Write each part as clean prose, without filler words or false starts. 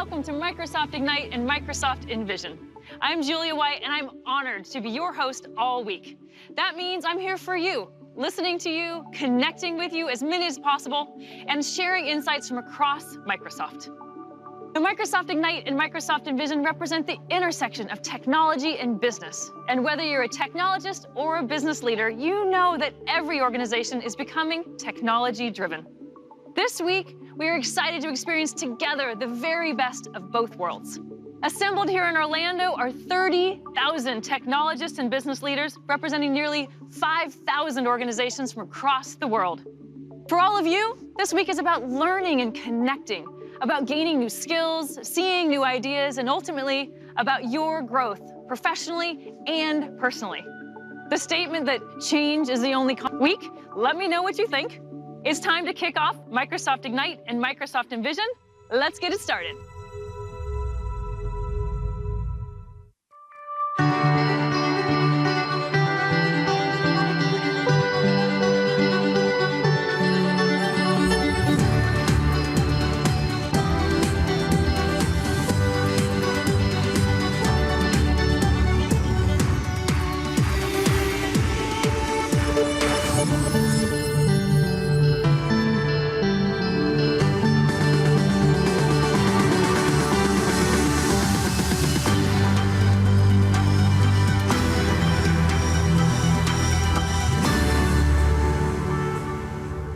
welcome to Microsoft Ignite and Microsoft Envision. I'm Julia White, and I'm honored to be your host all week. That means I'm here for you, listening to you, connecting with you as many as possible, and sharing insights from across Microsoft. The Microsoft Ignite and Microsoft Envision represent the intersection of technology and business. And whether you're a technologist or a business leader, you know that every organization is becoming technology-driven. This week, we are excited to experience together the very best of both worlds. Assembled here in Orlando are 30,000 technologists and business leaders representing nearly 5,000 organizations from across the world. For all of you, this week is about learning and connecting, about gaining new skills, seeing new ideas, and ultimately about your growth, professionally and personally. The statement that change is the only week, let me know what you think. It's time to kick off Microsoft Ignite and Microsoft Envision. Let's get it started.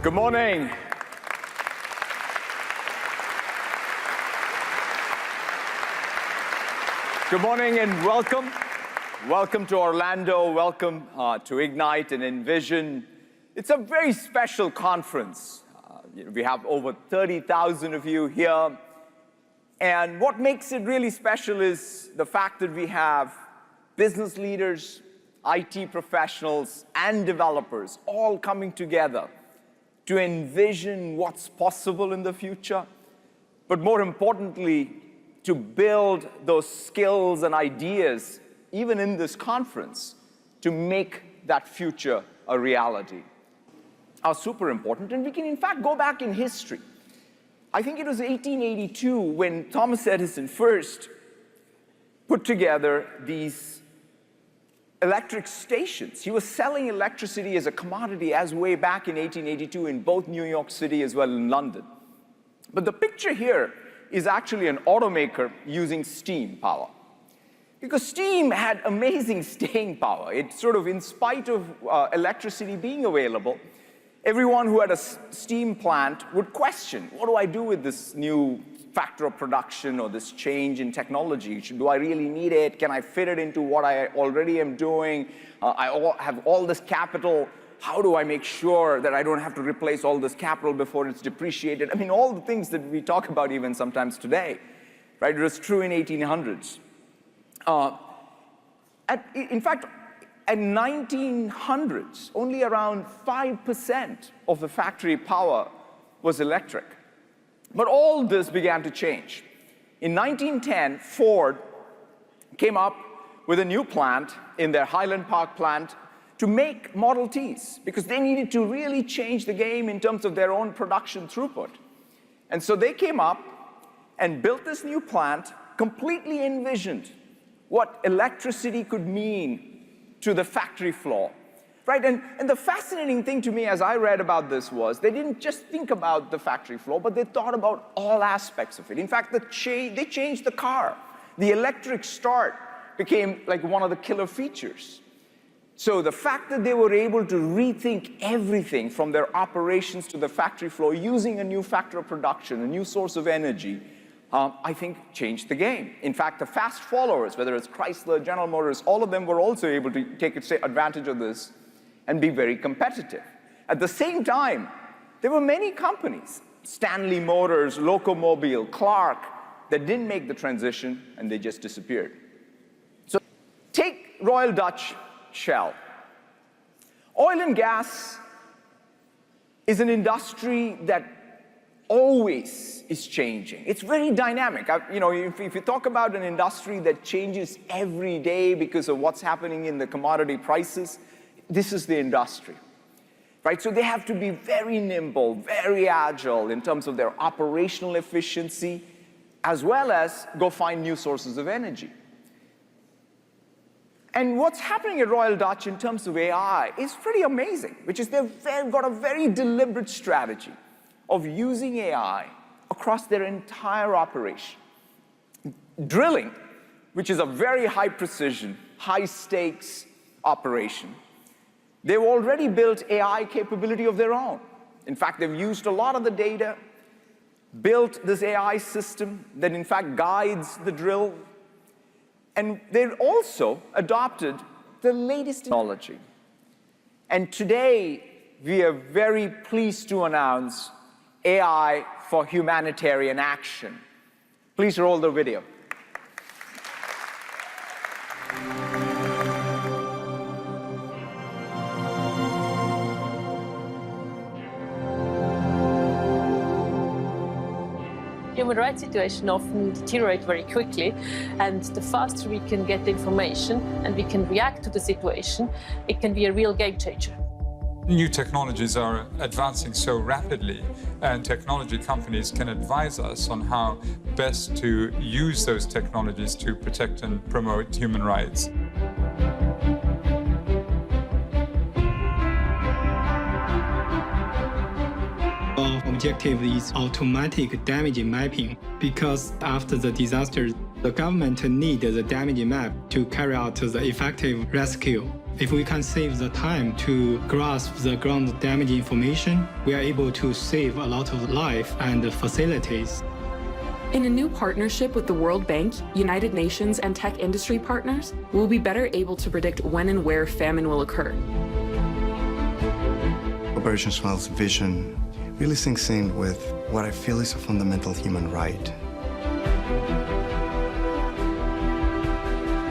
Good morning. Good morning and welcome. Welcome to Orlando. Welcome to Ignite and Envision. It's a very special conference. We have over 30,000 of you here. And what makes it really special is the fact that we have business leaders, IT professionals, and developers all coming together to envision what's possible in the future, but more importantly, to build those skills and ideas, even in this conference, to make that future a reality, are super important. And we can, in fact, go back in history. I think it was 1882 when Thomas Edison first put together these electric stations. He was selling electricity as a commodity as way back in 1882 in both New York City as well as in London. But the picture here is actually an automaker using steam power. Because steam had amazing staying power. It sort of, in spite of electricity being available, everyone who had a steam plant would question, what do I do with this new factor of production or this change in technology? Do I really need it? Can I fit it into what I already am doing? I have all this capital. How do I make sure that I don't have to replace all this capital before it's depreciated? I mean, all the things that we talk about even sometimes today, right? It was true in 1800s. In fact, at 1900s, only around 5% of the factory power was electric. But all this began to change. In 1910, Ford came up with a new plant in their Highland Park plant to make Model Ts, because they needed to really change the game in terms of their own production throughput. And so they came up and built this new plant, completely envisioned what electricity could mean to the factory floor. Right? And the fascinating thing to me as I read about this was they didn't just think about the factory floor, but they thought about all aspects of it. In fact, they changed the car. The electric start became like one of the killer features. So the fact that they were able to rethink everything from their operations to the factory floor using a new factor of production, a new source of energy, I think changed the game. In fact, the fast followers, whether it's Chrysler, General Motors, all of them were also able to take advantage of this and be very competitive. At the same time, there were many companies, Stanley Motors, Locomobile, Clark, that didn't make the transition, and they just disappeared. So take Royal Dutch Shell. Oil and gas is an industry that always is changing. It's very dynamic. If you talk about an industry that changes every day because of what's happening in the commodity prices, this is the industry, right? So they have to be very nimble, very agile in terms of their operational efficiency, as well as go find new sources of energy. And what's happening at Royal Dutch in terms of AI is pretty amazing, which is they've got a very deliberate strategy of using AI across their entire operation. Drilling, which is a very high precision, high stakes operation, they've already built AI capability of their own. In fact, they've used a lot of the data, built this AI system that in fact guides the drill. And they've also adopted the latest technology. And today, we are very pleased to announce AI for humanitarian action. Please roll the video. Human rights situation often deteriorate very quickly, and the faster we can get the information and we can react to the situation, it can be a real game changer. New technologies are advancing so rapidly, and technology companies can advise us on how best to use those technologies to protect and promote human rights. Our objective is automatic damage mapping, because after the disaster, the government needs the damage map to carry out the effective rescue. If we can save the time to grasp the ground damage information, we are able to save a lot of life and facilities. In a new partnership with the World Bank, United Nations, and tech industry partners, we'll be better able to predict when and where famine will occur. Operation Smile's vision really sinks in with what I feel is a fundamental human right.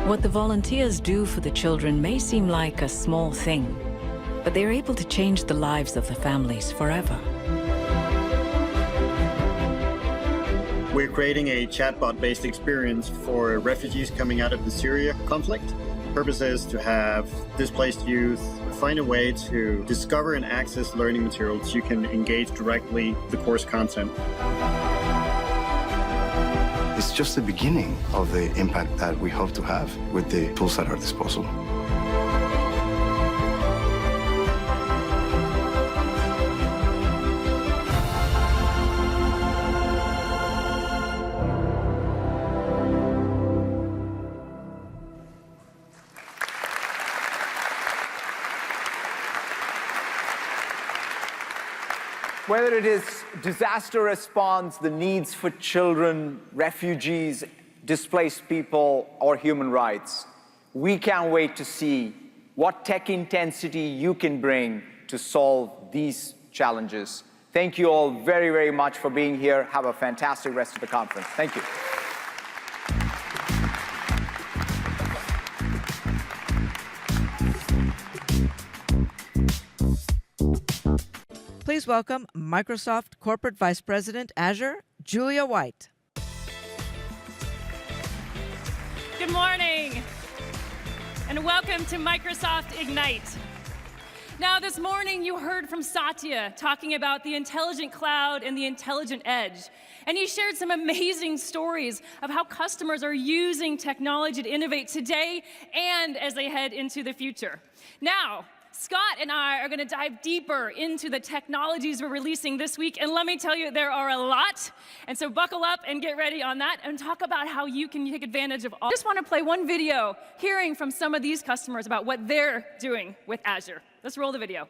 What the volunteers do for the children may seem like a small thing, but they're able to change the lives of the families forever. We're creating a chatbot-based experience for refugees coming out of the Syria conflict. The purpose is to have displaced youth find a way to discover and access learning materials. You can engage directly with the course content. It's just the beginning of the impact that we hope to have with the tools at our disposal. Whether it is disaster response, the needs for children, refugees, displaced people, or human rights, we can't wait to see what tech intensity you can bring to solve these challenges. Thank you all very, very much for being here. Have a fantastic rest of the conference. Thank you. Please welcome Microsoft Corporate Vice President, Azure, Julia White. Good morning, and welcome to Microsoft Ignite. Now, this morning you heard from Satya talking about the intelligent cloud and the intelligent edge. And he shared some amazing stories of how customers are using technology to innovate today and as they head into the future. Now, Scott and I are going to dive deeper into the technologies we're releasing this week, and let me tell you, there are a lot. And so buckle up and get ready on that and talk about how you can take advantage of all. I just want to play one video hearing from some of these customers about what they're doing with Azure. Let's roll the video.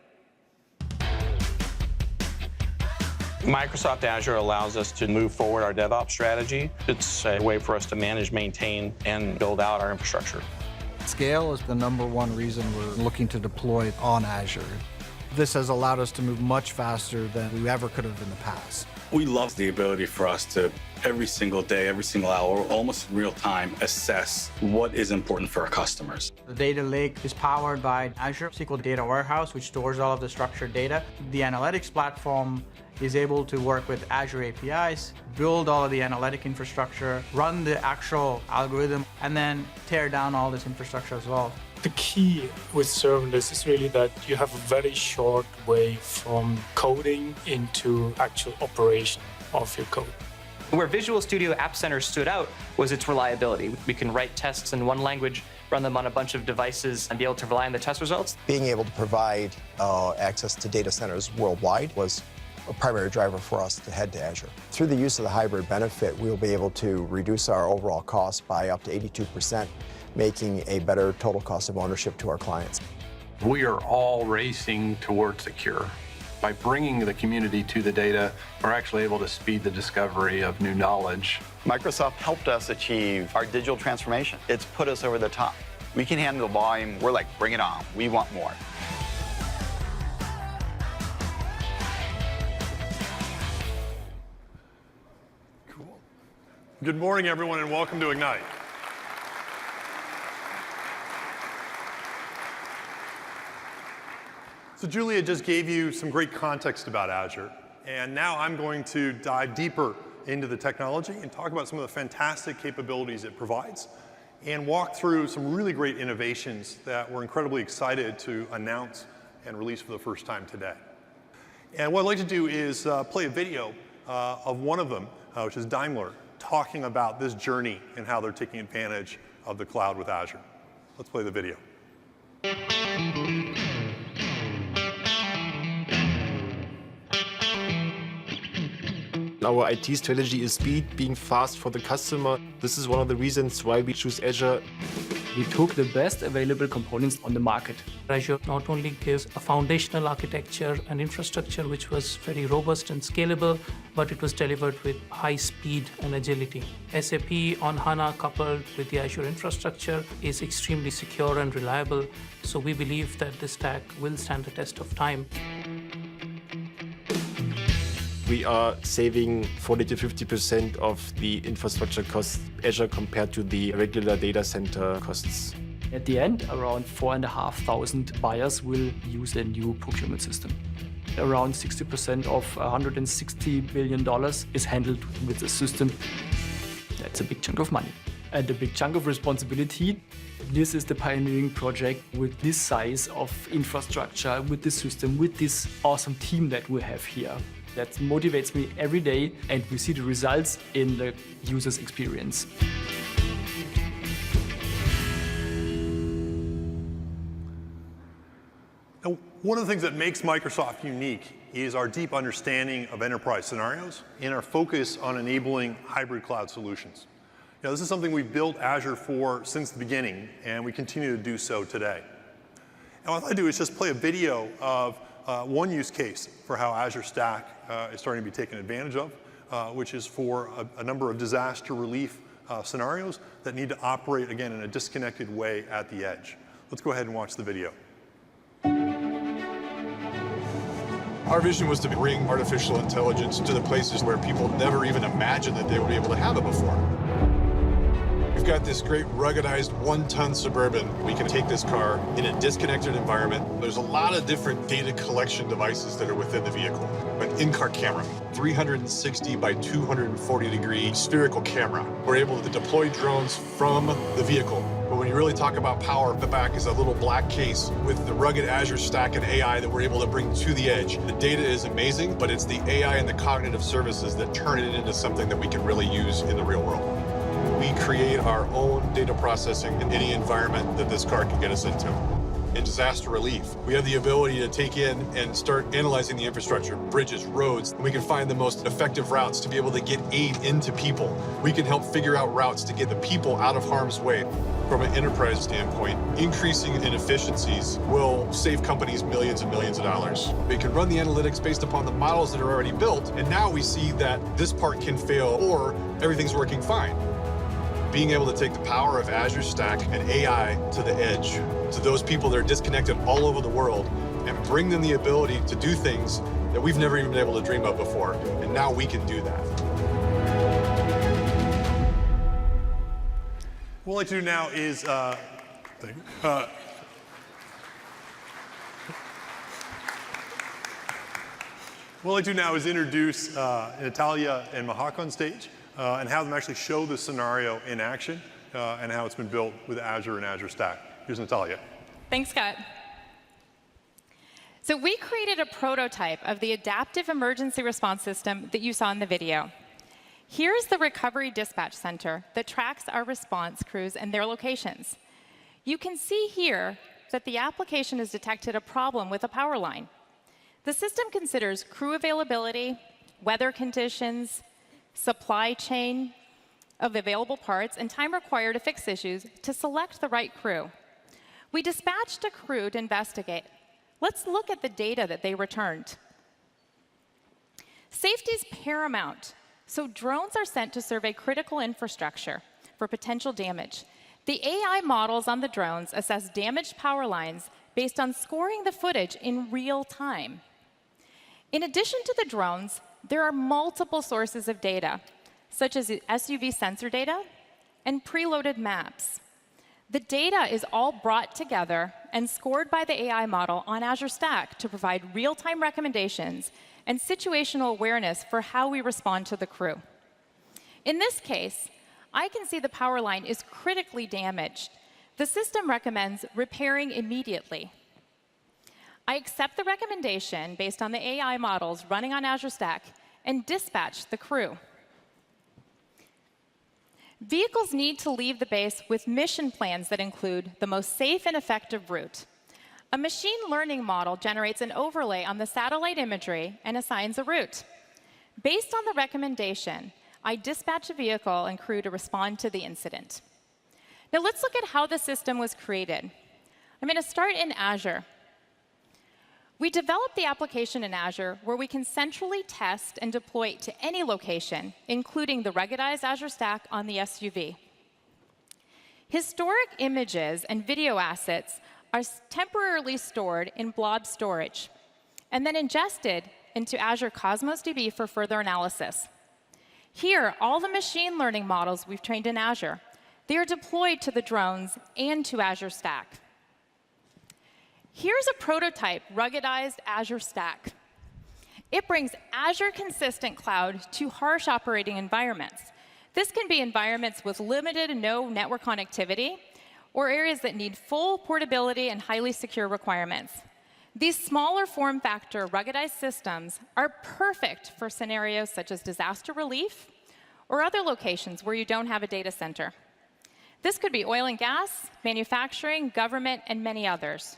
Microsoft Azure allows us to move forward our DevOps strategy. It's a way for us to manage, maintain, and build out our infrastructure. Scale is the #1 reason we're looking to deploy it on Azure. This has allowed us to move much faster than we ever could have in the past. We love the ability for us to, every single day, every single hour, almost in real time, assess what is important for our customers. The data lake is powered by Azure SQL Data Warehouse, which stores all of the structured data. The analytics platform is able to work with Azure APIs, build all of the analytic infrastructure, run the actual algorithm, and then tear down all this infrastructure as well. The key with serverless is really that you have a very short way from coding into actual operation of your code. Where Visual Studio App Center stood out was its reliability. We can write tests in one language, run them on a bunch of devices, and be able to rely on the test results. Being able to provide access to data centers worldwide was a primary driver for us to head to Azure. Through the use of the hybrid benefit, we'll be able to reduce our overall cost by up to 82%, making a better total cost of ownership to our clients. We are all racing towards the cure. By bringing the community to the data, we're actually able to speed the discovery of new knowledge. Microsoft helped us achieve our digital transformation. It's put us over the top. We can handle the volume. We're like, bring it on. We want more. Cool. Good morning, everyone, and welcome to Ignite. So Julia just gave you some great context about Azure, and now I'm going to dive deeper into the technology and talk about some of the fantastic capabilities it provides and walk through some really great innovations that we're incredibly excited to announce and release for the first time today. And what I'd like to do is play a video of one of them, which is Daimler, talking about this journey and how they're taking advantage of the cloud with Azure. Let's play the video. Our IT strategy is speed, being fast for the customer. This is one of the reasons why we choose Azure. We took the best available components on the market. Azure not only gives a foundational architecture and infrastructure which was very robust and scalable, but it was delivered with high speed and agility. SAP on HANA coupled with the Azure infrastructure is extremely secure and reliable, so we believe that this stack will stand the test of time. We are saving 40 to 50% of the infrastructure costs Azure compared to the regular data center costs. At the end, around 4,500 buyers will use the new procurement system. Around 60% of $160 billion is handled with the system. That's a big chunk of money. And a big chunk of responsibility. This is the pioneering project with this size of infrastructure, with this system, with this awesome team that we have here. That motivates me every day, and we see the results in the user's experience. Now, one of the things that makes Microsoft unique is our deep understanding of enterprise scenarios and our focus on enabling hybrid cloud solutions. Now, this is something we've built Azure for since the beginning, and we continue to do so today. And what I'd like to do is just play a video of one use case for how Azure Stack is starting to be taken advantage of, which is for a number of disaster relief scenarios that need to operate, again, in a disconnected way at the edge. Let's go ahead and watch the video. Our vision was to bring artificial intelligence to the places where people never even imagined that they would be able to have it before. We've got this great ruggedized 1-ton Suburban. We can take this car in a disconnected environment. There's a lot of different data collection devices that are within the vehicle. An in-car camera, 360 by 240 degree spherical camera. We're able to deploy drones from the vehicle. But when you really talk about power, the back is a little black case with the rugged Azure Stack and AI that we're able to bring to the edge. The data is amazing, but it's the AI and the cognitive services that turn it into something that we can really use in the real world. We create our own data processing in any environment that this car can get us into. In disaster relief, we have the ability to take in and start analyzing the infrastructure, bridges, roads, and we can find the most effective routes to be able to get aid into people. We can help figure out routes to get the people out of harm's way. From an enterprise standpoint, increasing in efficiencies will save companies millions and millions of dollars. We can run the analytics based upon the models that are already built, and now we see that this part can fail or everything's working fine. Being able to take the power of Azure Stack and AI to the edge, to those people that are disconnected all over the world, and bring them the ability to do things that we've never even been able to dream of before. And now we can do that. What I'd like to do now is, what I'd like to do now is introduce Natalia and Mahak on stage. And have them actually show the scenario in action and how it's been built with Azure and Azure Stack. Here's Natalia. Thanks, Scott. So we created a prototype of the adaptive emergency response system that you saw in the video. Here's the Recovery Dispatch Center that tracks our response crews and their locations. You can see here that the application has detected a problem with a power line. The system considers crew availability, weather conditions, supply chain of available parts, and time required to fix issues to select the right crew. We dispatched a crew to investigate. Let's look at the data that they returned. Safety is paramount, so drones are sent to survey critical infrastructure for potential damage. The AI models on the drones assess damaged power lines based on scoring the footage in real time. In addition to the drones, there are multiple sources of data, such as SUV sensor data and preloaded maps. The data is all brought together and scored by the AI model on Azure Stack to provide real-time recommendations and situational awareness for how we respond to the crew. In this case, I can see the power line is critically damaged. The system recommends repairing immediately. I accept the recommendation based on the AI models running on Azure Stack and dispatch the crew. Vehicles need to leave the base with mission plans that include the most safe and effective route. A machine learning model generates an overlay on the satellite imagery and assigns a route. Based on the recommendation, I dispatch a vehicle and crew to respond to the incident. Now let's look at how the system was created. I'm going to start in Azure. We developed the application in Azure where we can centrally test and deploy it to any location, including the ruggedized Azure Stack on the SUV. Historic images and video assets are temporarily stored in blob storage and then ingested into Azure Cosmos DB for further analysis. Here, all the machine learning models we've trained in Azure, they are deployed to the drones and to Azure Stack. Here's a prototype ruggedized Azure Stack. It brings Azure Consistent Cloud to harsh operating environments. This can be environments with limited and no network connectivity, or areas that need full portability and highly secure requirements. These smaller form factor ruggedized systems are perfect for scenarios such as disaster relief or other locations where you don't have a data center. This could be oil and gas, manufacturing, government, and many others.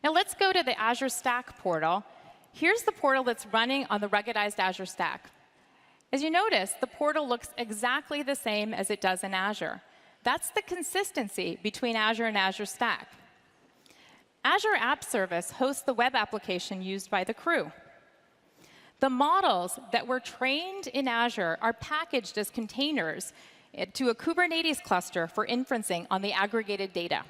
Now let's go to the Azure Stack portal. Here's the portal that's running on the ruggedized Azure Stack. As you notice, the portal looks exactly the same as it does in Azure. That's the consistency between Azure and Azure Stack. Azure App Service hosts the web application used by the crew. The models that were trained in Azure are packaged as containers to a Kubernetes cluster for inferencing on the aggregated data.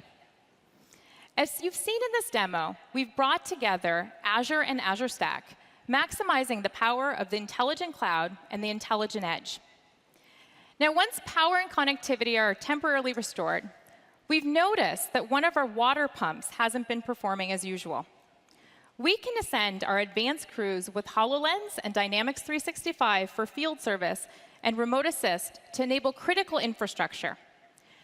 As you've seen in this demo, we've brought together Azure and Azure Stack, maximizing the power of the intelligent cloud and the intelligent edge. Now, once power and connectivity are temporarily restored, we've noticed that one of our water pumps hasn't been performing as usual. We can ascend our advanced crews with HoloLens and Dynamics 365 for field service and remote assist to enable critical infrastructure.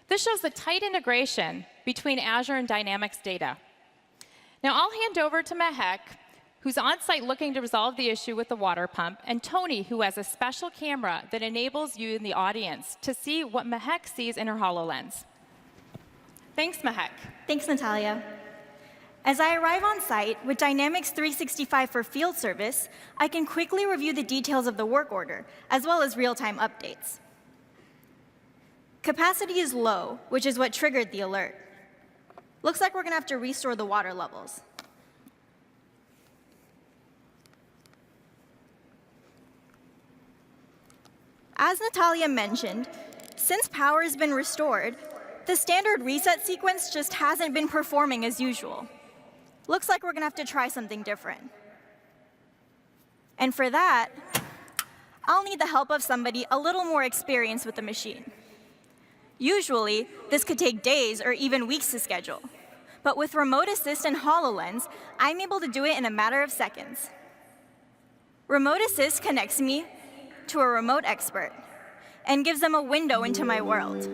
This shows the tight integration between Azure and Dynamics data. Now, I'll hand over to Mehek, who's on site looking to resolve the issue with the water pump, and Tony, who has a special camera that enables you in the audience to see what Mehek sees in her HoloLens. Thanks, Mehek. Thanks, Natalia. As I arrive on site with Dynamics 365 for field service, I can quickly review the details of the work order, as well as real-time updates. Capacity is low, which is what triggered the alert. Looks like we're going to have to restore the water levels. As Natalia mentioned, since power has been restored, the standard reset sequence just hasn't been performing as usual. Looks like we're going to have to try something different. And for that, I'll need the help of somebody a little more experienced with the machine. Usually, this could take days or even weeks to schedule. But with Remote Assist and HoloLens, I'm able to do it in a matter of seconds. Remote Assist connects me to a remote expert and gives them a window into my world.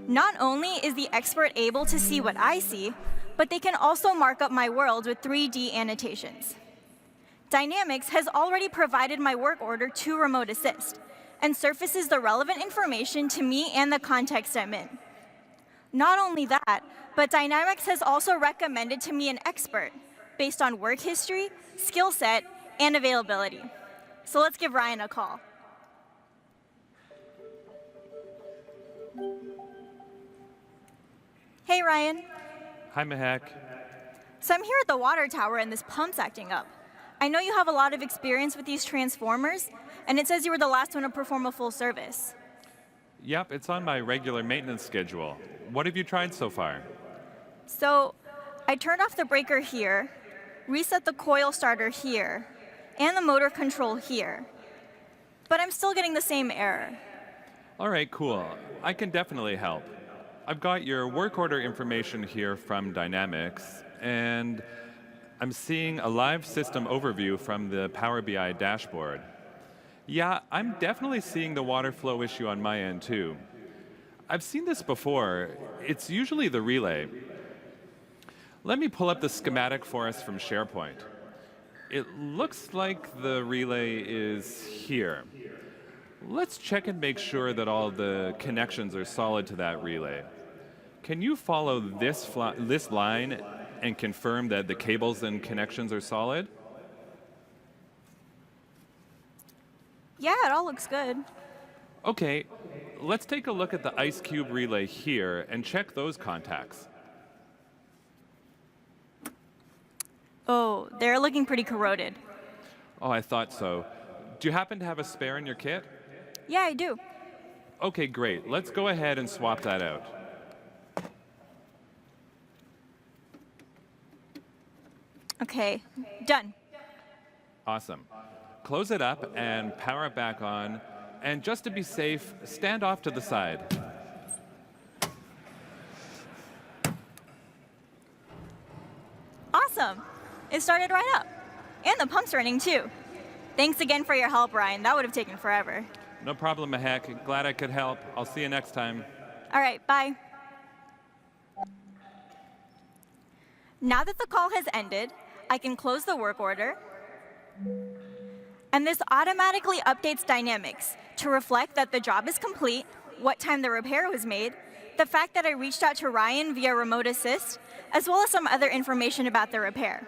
Not only is the expert able to see what I see, but they can also mark up my world with 3D annotations. Dynamics has already provided my work order to Remote Assist, and surfaces the relevant information to me and the context I'm in. Not only that, but Dynamics has also recommended to me an expert based on work history, skill set, and availability. So let's give Ryan a call. Hey, Ryan. Hi, Mehak. So I'm here at the water tower and this pump's acting up. I know you have a lot of experience with these transformers, and it says you were the last one to perform a full service. Yep, it's on my regular maintenance schedule. What have you tried so far? So I turned off the breaker here, reset the coil starter here, and the motor control here. But I'm still getting the same error. All right, cool. I can definitely help. I've got your work order information here from Dynamics, and I'm seeing a live system overview from the Power BI dashboard. Yeah, I'm definitely seeing the water flow issue on my end too. I've seen this before. It's usually the relay. Let me pull up the schematic for us from SharePoint. It looks like the relay is here. Let's check and make sure that all the connections are solid to that relay. Can you follow this line and confirm that the cables and connections are solid? Yeah, it all looks good. Okay, let's take a look at the ice cube relay here and check those contacts. Oh, they're looking pretty corroded. Oh, I thought so. Do you happen to have a spare in your kit? Yeah, I do. Okay, great. Let's go ahead and swap that out. Okay, done. Awesome. Close it up and power it back on. And just to be safe, stand off to the side. Awesome. It started right up. And the pump's running too. Thanks again for your help, Ryan. That would have taken forever. No problem, Mehak. Glad I could help. I'll see you next time. All right, bye. Now that the call has ended, I can close the work order. And this automatically updates Dynamics to reflect that the job is complete, what time the repair was made, the fact that I reached out to Ryan via remote assist, as well as some other information about the repair.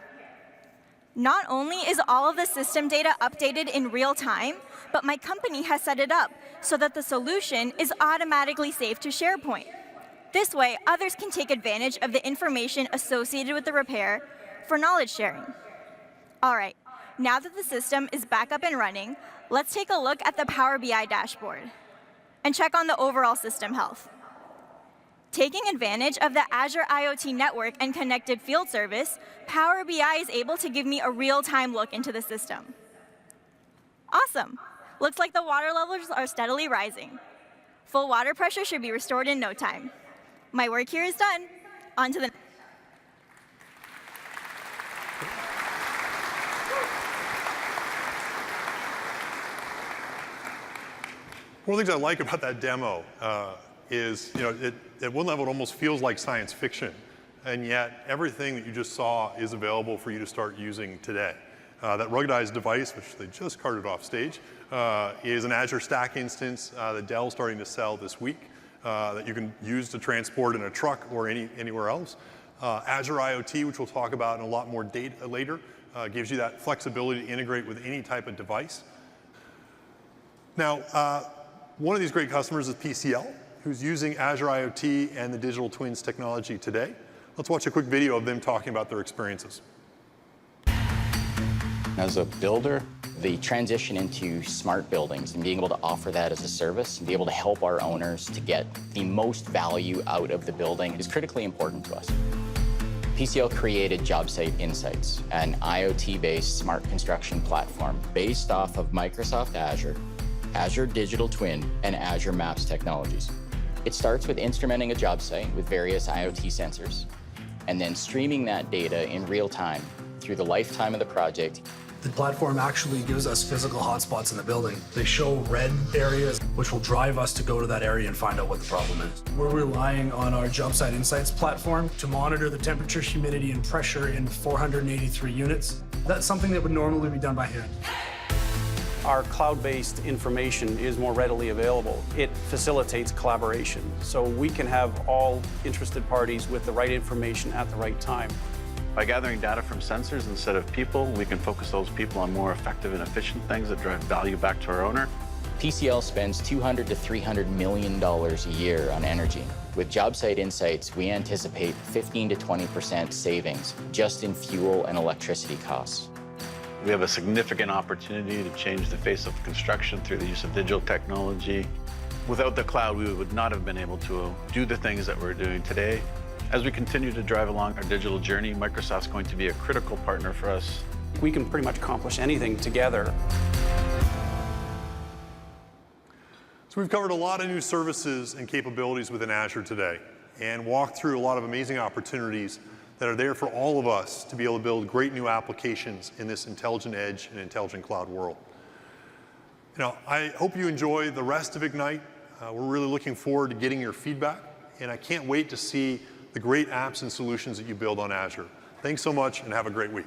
Not only is all of the system data updated in real time, but my company has set it up so that the solution is automatically saved to SharePoint. This way, others can take advantage of the information associated with the repair for knowledge sharing. All right, now that the system is back up and running, let's take a look at the Power BI dashboard and check on the overall system health. Taking advantage of the Azure IoT network and connected field service, Power BI is able to give me a real-time look into the system. Awesome. Looks like the water levels are steadily rising. Full water pressure should be restored in no time. My work here is done. On to the One of the things I like about that demo is, at one level, it almost feels like science fiction, and yet everything that you just saw is available for you to start using today. That ruggedized device, which they just carted off stage, is an Azure Stack instance that Dell's starting to sell this week that you can use to transport in a truck or anywhere else. Azure IoT, which we'll talk about in a lot more data later, gives you that flexibility to integrate with any type of device. Now, one of these great customers is PCL, who's using Azure IoT and the digital twins technology today. Let's watch a quick video of them talking about their experiences. As a builder, the transition into smart buildings and being able to offer that as a service and be able to help our owners to get the most value out of the building is critically important to us. PCL created JobSite Insights, an IoT-based smart construction platform based off of Microsoft Azure, Azure Digital Twin, and Azure Maps technologies. It starts with instrumenting a job site with various IoT sensors, and then streaming that data in real time through the lifetime of the project. The platform actually gives us physical hotspots in the building. They show red areas, which will drive us to go to that area and find out what the problem is. We're relying on our JobSite Insights platform to monitor the temperature, humidity, and pressure in 483 units. That's something that would normally be done by hand. Our cloud-based information is more readily available. It facilitates collaboration, so we can have all interested parties with the right information at the right time. By gathering data from sensors instead of people, we can focus those people on more effective and efficient things that drive value back to our owner. PCL spends $200 to $300 million a year on energy. With job site insights, we anticipate 15 to 20% savings just in fuel and electricity costs. We have a significant opportunity to change the face of construction through the use of digital technology. Without the cloud, we would not have been able to do the things that we're doing today. As we continue to drive along our digital journey, Microsoft's going to be a critical partner for us. We can pretty much accomplish anything together. So we've covered a lot of new services and capabilities within Azure today and walked through a lot of amazing opportunities that are there for all of us to be able to build great new applications in this intelligent edge and intelligent cloud world. I hope you enjoy the rest of Ignite. We're really looking forward to getting your feedback, and I can't wait to see the great apps and solutions that you build on Azure. Thanks so much, and have a great week.